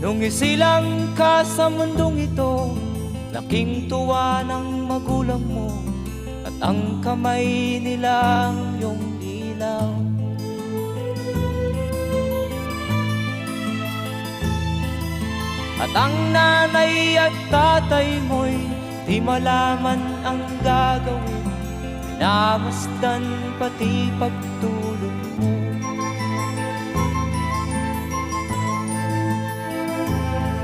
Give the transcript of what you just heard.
Nung isilang ka sa mundong ito, laking tuwa ng magulang mo, at ang kamay nila ang iyong ilaw. At ang nanay at tatay mo'y di malaman ang gagawin, pinamasdan pati pagtulog.